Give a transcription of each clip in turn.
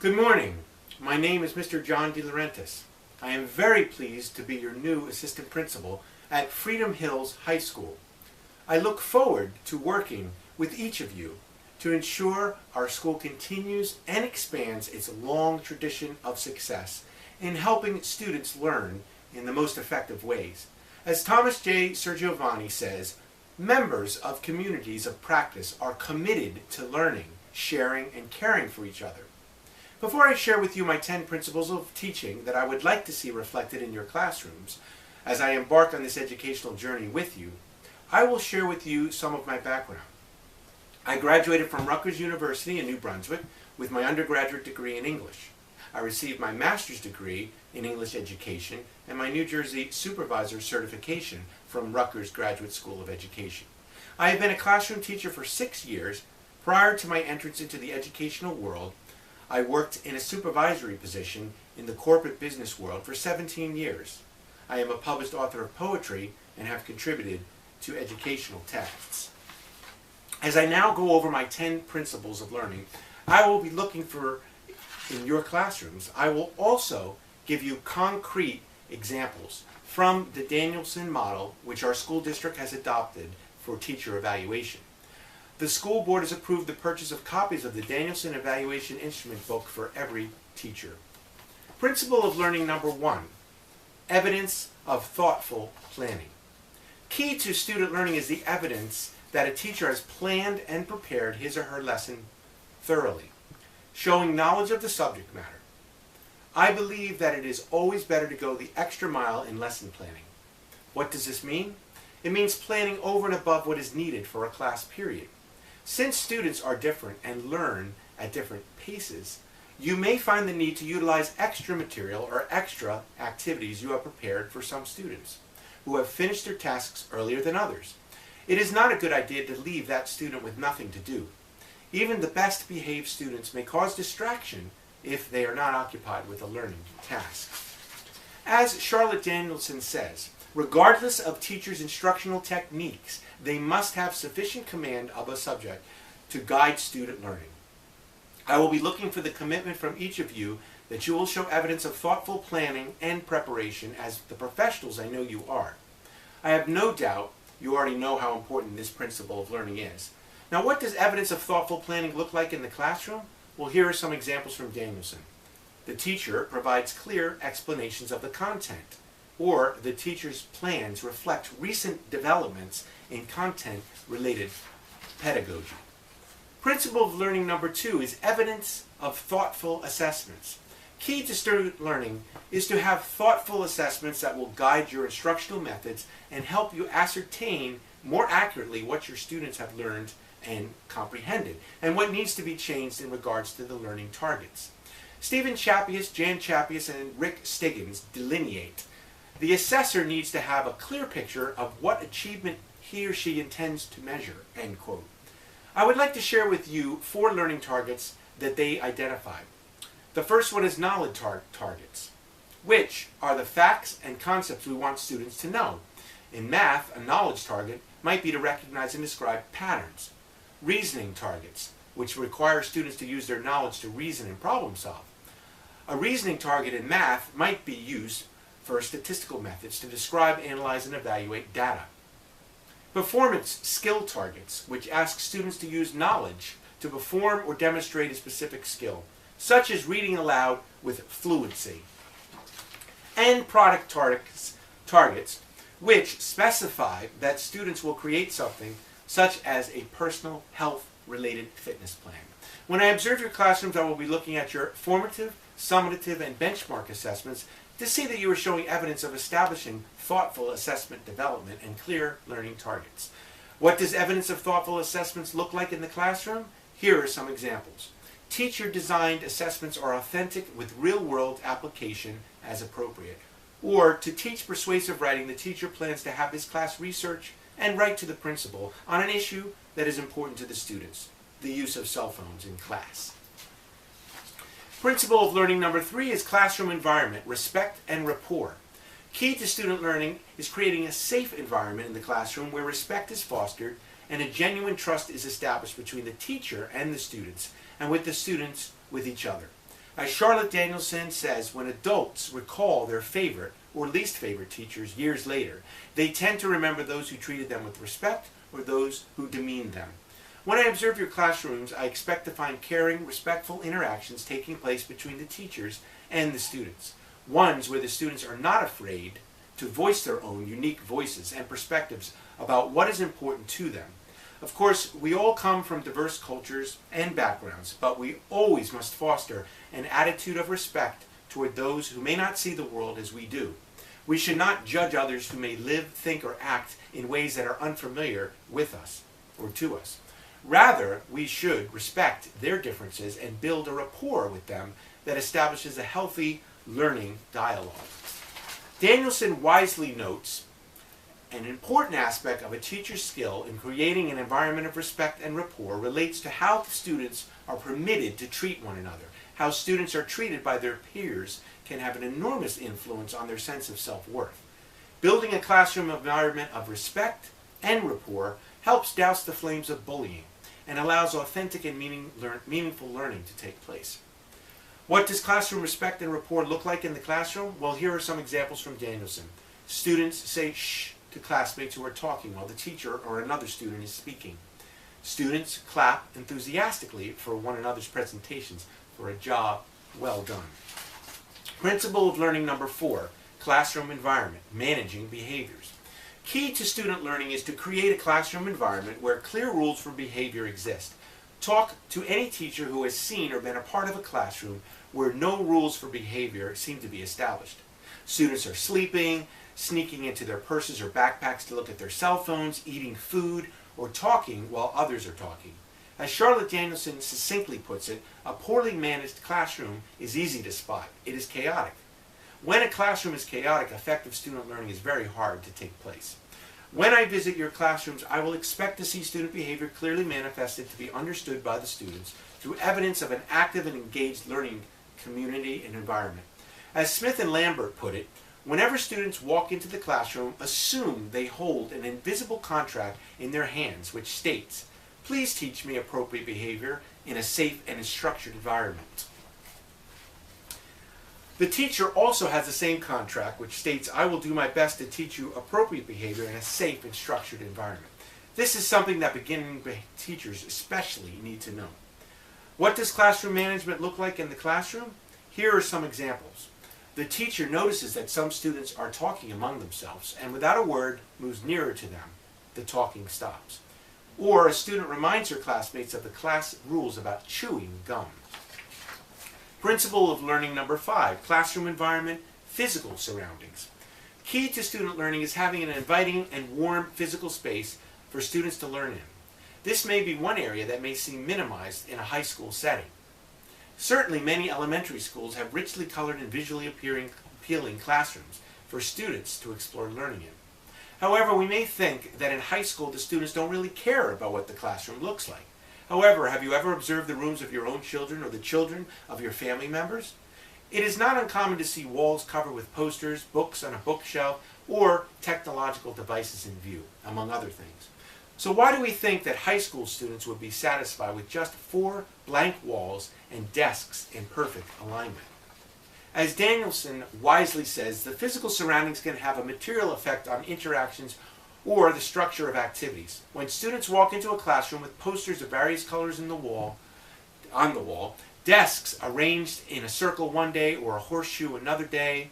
Good morning. My name is Mr. John DeLaurentis. I am very pleased to be your new assistant principal at Freedom Hills High School. I look forward to working with each of you to ensure our school continues and expands its long tradition of success in helping students learn in the most effective ways. As Thomas J. Sergiovanni says, members of communities of practice are committed to learning, sharing, and caring for each other. Before I share with you my 10 principles of teaching that I would like to see reflected in your classrooms as I embark on this educational journey with you, I will share with you some of my background. I graduated from Rutgers University in New Brunswick with my undergraduate degree in English. I received my master's degree in English education and my New Jersey supervisor certification from Rutgers Graduate School of Education. I have been a classroom teacher for 6 years. Prior to my entrance into the educational world, I worked in a supervisory position in the corporate business world for 17 years. I am a published author of poetry and have contributed to educational texts. As I now go over my 10 principles of learning, I will be looking for in your classrooms. I will also give you concrete examples from the Danielson model, which our school district has adopted for teacher evaluation. The school board has approved the purchase of copies of the Danielson Evaluation Instrument Book for every teacher. Principle of learning number 1, evidence of thoughtful planning. Key to student learning is the evidence that a teacher has planned and prepared his or her lesson thoroughly, showing knowledge of the subject matter. I believe that it is always better to go the extra mile in lesson planning. What does this mean? It means planning over and above what is needed for a class period. Since students are different and learn at different paces, you may find the need to utilize extra material or extra activities you have prepared for some students who have finished their tasks earlier than others. It is not a good idea to leave that student with nothing to do. Even the best behaved students may cause distraction if they are not occupied with a learning task. As Charlotte Danielson says, regardless of teachers' instructional techniques, they must have sufficient command of a subject to guide student learning. I will be looking for the commitment from each of you that you will show evidence of thoughtful planning and preparation as the professionals I know you are. I have no doubt you already know how important this principle of learning is. Now, what does evidence of thoughtful planning look like in the classroom? Well, here are some examples from Danielson. The teacher provides clear explanations of the content, or the teacher's plans reflect recent developments in content-related pedagogy. Principle of learning number 2 is evidence of thoughtful assessments. Key to student learning is to have thoughtful assessments that will guide your instructional methods and help you ascertain more accurately what your students have learned and comprehended, and what needs to be changed in regards to the learning targets. Stephen Chappius, Jan Chappius, and Rick Stiggins delineate the assessor needs to have a clear picture of what achievement he or she intends to measure, end quote. I would like to share with you 4 learning targets that they identified. The first one is knowledge targets, which are the facts and concepts we want students to know. In math, a knowledge target might be to recognize and describe patterns. Reasoning targets, which require students to use their knowledge to reason and problem solve. A reasoning target in math might be used for statistical methods to describe, analyze, and evaluate data. Performance skill targets, which ask students to use knowledge to perform or demonstrate a specific skill, such as reading aloud with fluency. And product targets, which specify that students will create something such as a personal health-related fitness plan. When I observe your classrooms, I will be looking at your formative, summative, and benchmark assessments to see that you are showing evidence of establishing thoughtful assessment development and clear learning targets. What does evidence of thoughtful assessments look like in the classroom? Here are some examples. Teacher-designed assessments are authentic with real-world application as appropriate. Or, to teach persuasive writing, the teacher plans to have his class research and write to the principal on an issue that is important to the students, the use of cell phones in class. Principle of learning number 3 is classroom environment, respect and rapport. Key to student learning is creating a safe environment in the classroom where respect is fostered and a genuine trust is established between the teacher and the students, and with the students with each other. As Charlotte Danielson says, when adults recall their favorite or least favorite teachers years later, they tend to remember those who treated them with respect or those who demeaned them. When I observe your classrooms, I expect to find caring, respectful interactions taking place between the teachers and the students. Ones where the students are not afraid to voice their own unique voices and perspectives about what is important to them. Of course, we all come from diverse cultures and backgrounds, but we always must foster an attitude of respect toward those who may not see the world as we do. We should not judge others who may live, think, or act in ways that are unfamiliar with us or to us. Rather, we should respect their differences and build a rapport with them that establishes a healthy learning dialogue. Danielson wisely notes an important aspect of a teacher's skill in creating an environment of respect and rapport relates to how students are permitted to treat one another. How students are treated by their peers can have an enormous influence on their sense of self-worth. Building a classroom environment of respect and rapport helps douse the flames of bullying and allows authentic and meaningful learning to take place. What does classroom respect and rapport look like in the classroom? Well, here are some examples from Danielson. Students say shh to classmates who are talking while the teacher or another student is speaking. Students clap enthusiastically for one another's presentations for a job well done. Principle of learning number 4, classroom environment, managing behaviors. Key to student learning is to create a classroom environment where clear rules for behavior exist. Talk to any teacher who has seen or been a part of a classroom where no rules for behavior seem to be established. Students are sleeping, sneaking into their purses or backpacks to look at their cell phones, eating food, or talking while others are talking. As Charlotte Danielson succinctly puts it, a poorly managed classroom is easy to spot. It is chaotic. When a classroom is chaotic, effective student learning is very hard to take place. When I visit your classrooms, I will expect to see student behavior clearly manifested to be understood by the students through evidence of an active and engaged learning community and environment. As Smith and Lambert put it, whenever students walk into the classroom, assume they hold an invisible contract in their hands which states, "Please teach me appropriate behavior in a safe and structured environment." The teacher also has the same contract which states, "I will do my best to teach you appropriate behavior in a safe and structured environment." This is something that beginning teachers especially need to know. What does classroom management look like in the classroom? Here are some examples. The teacher notices that some students are talking among themselves and without a word moves nearer to them. The talking stops. Or a student reminds her classmates of the class rules about chewing gum. Principle of learning number 5, classroom environment, physical surroundings. Key to student learning is having an inviting and warm physical space for students to learn in. This may be one area that may seem minimized in a high school setting. Certainly many elementary schools have richly colored and visually appealing classrooms for students to explore learning in. However, we may think that in high school the students don't really care about what the classroom looks like. However, have you ever observed the rooms of your own children or the children of your family members? It is not uncommon to see walls covered with posters, books on a bookshelf, or technological devices in view, among other things. So why do we think that high school students would be satisfied with just 4 blank walls and desks in perfect alignment? As Danielson wisely says, the physical surroundings can have a material effect on interactions or the structure of activities. When students walk into a classroom with posters of various colors on the wall, desks arranged in a circle one day or a horseshoe another day,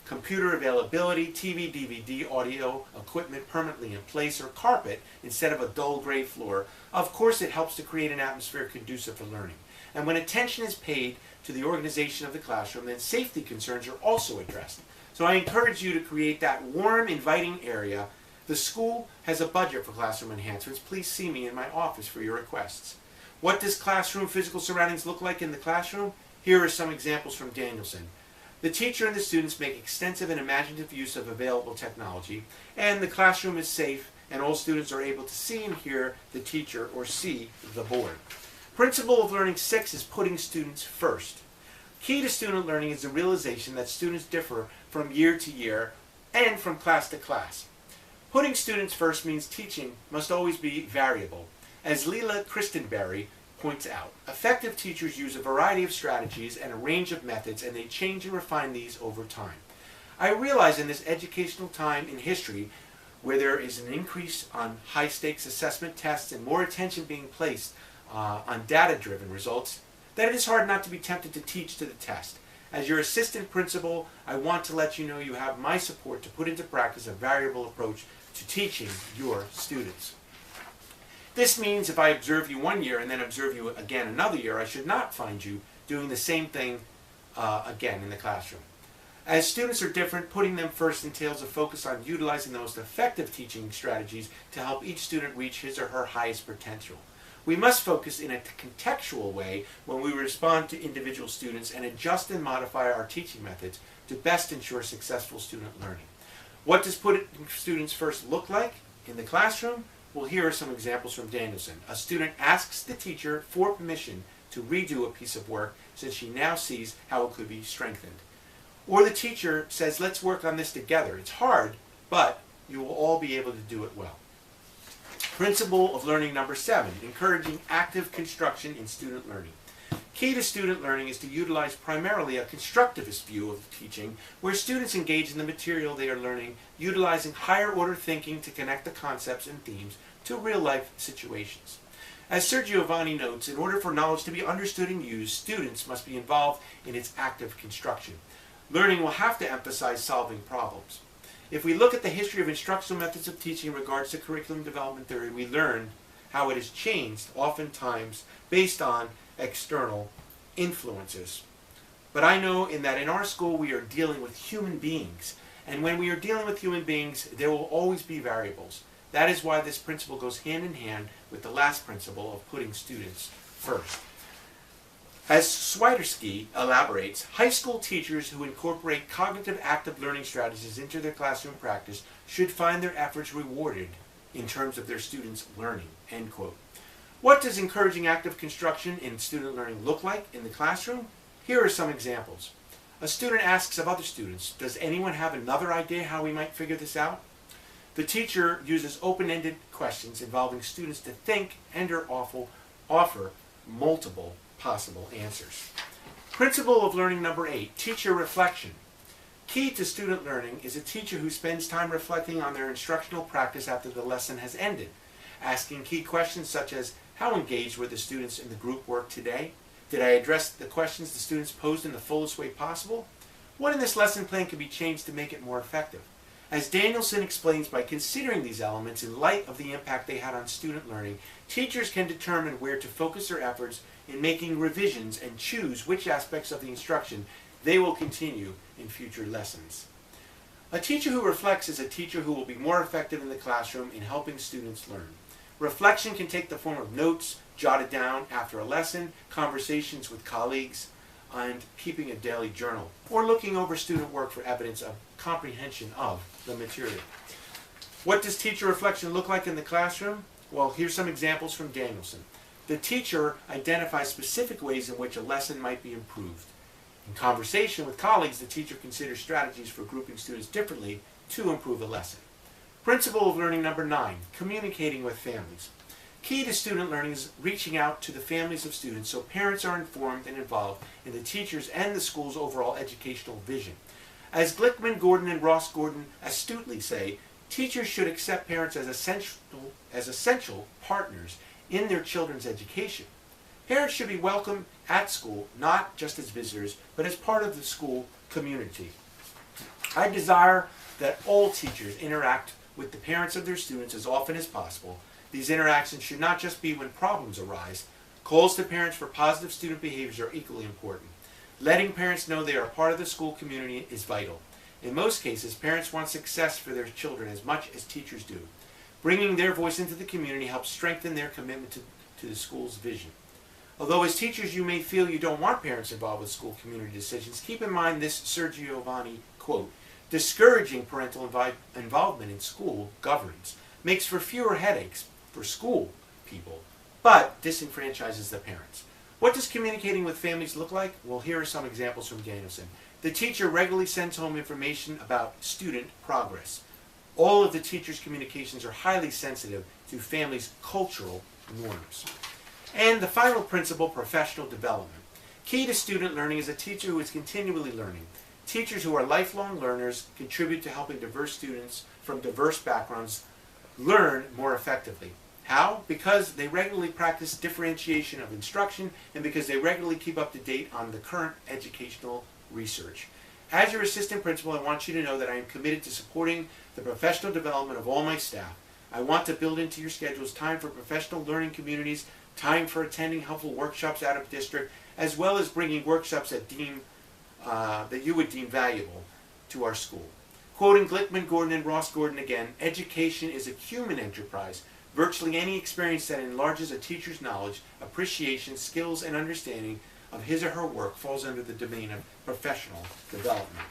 computer availability, TV, DVD, audio, equipment permanently in place, or carpet instead of a dull gray floor, of course it helps to create an atmosphere conducive for learning. And when attention is paid to the organization of the classroom, then safety concerns are also addressed. So I encourage you to create that warm, inviting area. The school has a budget for classroom enhancements. Please see me in my office for your requests. What does classroom physical surroundings look like in the classroom? Here are some examples from Danielson. The teacher and the students make extensive and imaginative use of available technology, and the classroom is safe, and all students are able to see and hear the teacher or see the board. Principle of learning 6 is putting students first. Key to student learning is the realization that students differ from year to year and from class to class. Putting students first means teaching must always be variable. As Leela Christenberry points out, effective teachers use a variety of strategies and a range of methods, and they change and refine these over time. I realize in this educational time in history, where there is an increase on high-stakes assessment tests and more attention being placed on data-driven results, that it is hard not to be tempted to teach to the test. As your assistant principal, I want to let you know you have my support to put into practice a variable approach to teaching your students. This means if I observe you one year and then observe you again another year, I should not find you doing the same thing again in the classroom. As students are different, putting them first entails a focus on utilizing the most effective teaching strategies to help each student reach his or her highest potential. We must focus in a contextual way when we respond to individual students and adjust and modify our teaching methods to best ensure successful student learning. What does putting students first look like in the classroom? Well, here are some examples from Danielson. A student asks the teacher for permission to redo a piece of work since she now sees how it could be strengthened. Or the teacher says, let's work on this together. It's hard, but you will all be able to do it well. Principle of learning number 7, encouraging active construction in student learning. Key to student learning is to utilize primarily a constructivist view of teaching, where students engage in the material they are learning, utilizing higher order thinking to connect the concepts and themes to real-life situations. As Sir Giovanni notes, in order for knowledge to be understood and used, students must be involved in its active construction. Learning will have to emphasize solving problems. If we look at the history of instructional methods of teaching in regards to curriculum development theory, we learn how it has changed, oftentimes based on external influences. But I know in our school we are dealing with human beings, and when we are dealing with human beings, there will always be variables. That is why this principle goes hand in hand with the last principle of putting students first. As Swiderski elaborates, high school teachers who incorporate cognitive active learning strategies into their classroom practice should find their efforts rewarded in terms of their students' learning. End quote. What does encouraging active construction in student learning look like in the classroom? Here are some examples. A student asks of other students, does anyone have another idea how we might figure this out? The teacher uses open-ended questions involving students to think and or offer multiple possible answers. Principle of learning number 8, teacher reflection. Key to student learning is a teacher who spends time reflecting on their instructional practice after the lesson has ended, asking key questions such as, how engaged were the students in the group work today? Did I address the questions the students posed in the fullest way possible? What in this lesson plan can be changed to make it more effective? As Danielson explains, by considering these elements in light of the impact they had on student learning, teachers can determine where to focus their efforts in making revisions and choose which aspects of the instruction they will continue in future lessons. A teacher who reflects is a teacher who will be more effective in the classroom in helping students learn. Reflection can take the form of notes jotted down after a lesson, conversations with colleagues, and keeping a daily journal, or looking over student work for evidence of comprehension of the material. What does teacher reflection look like in the classroom? Well, here's some examples from Danielson. The teacher identifies specific ways in which a lesson might be improved. In conversation with colleagues, the teacher considers strategies for grouping students differently to improve a lesson. Principle of learning number 9, communicating with families. Key to student learning is reaching out to the families of students so parents are informed and involved in the teacher's and the school's overall educational vision. As Glickman, Gordon, and Ross Gordon astutely say, teachers should accept parents as essential partners in their children's education. Parents should be welcome at school, not just as visitors, but as part of the school community. I desire that all teachers interact with the parents of their students as often as possible. These interactions should not just be when problems arise. Calls to parents for positive student behaviors are equally important. Letting parents know they are part of the school community is vital. In most cases, parents want success for their children as much as teachers do. Bringing their voice into the community helps strengthen their commitment to the school's vision. Although as teachers you may feel you don't want parents involved with school community decisions, keep in mind this Sir Giovanni quote, discouraging parental involvement in school governance makes for fewer headaches for school people, but disenfranchises the parents. What does communicating with families look like? Well, here are some examples from Danielson. The teacher regularly sends home information about student progress. All of the teacher's communications are highly sensitive to families' cultural norms. And the final principle, professional development. Key to student learning is a teacher who is continually learning. Teachers who are lifelong learners contribute to helping diverse students from diverse backgrounds learn more effectively. How? Because they regularly practice differentiation of instruction and because they regularly keep up to date on the current educational research. As your assistant principal, I want you to know that I am committed to supporting the professional development of all my staff. I want to build into your schedules time for professional learning communities, time for attending helpful workshops out of district, as well as bringing workshops that you would deem valuable to our school. Quoting Glickman, Gordon, and Ross Gordon again, education is a human enterprise. Virtually any experience that enlarges a teacher's knowledge, appreciation, skills, and understanding of his or her work falls under the domain of professional development.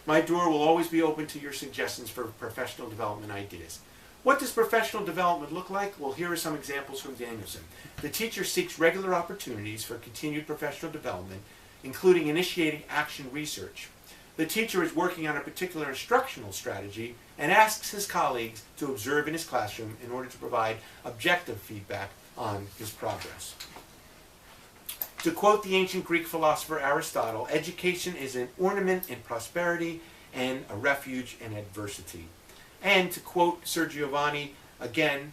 My door will always be open to your suggestions for professional development ideas. What does professional development look like? Well, here are some examples from Danielson. The teacher seeks regular opportunities for continued professional development, including initiating action research. The teacher is working on a particular instructional strategy and asks his colleagues to observe in his classroom in order to provide objective feedback on his progress. To quote the ancient Greek philosopher Aristotle, education is an ornament in prosperity and a refuge in adversity. And to quote Sir Giovanni, again,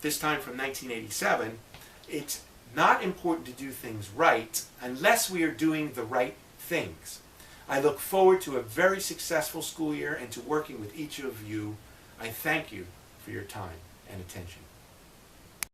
this time from 1987, it's not important to do things right unless we are doing the right things. I look forward to a very successful school year and to working with each of you. I thank you for your time and attention.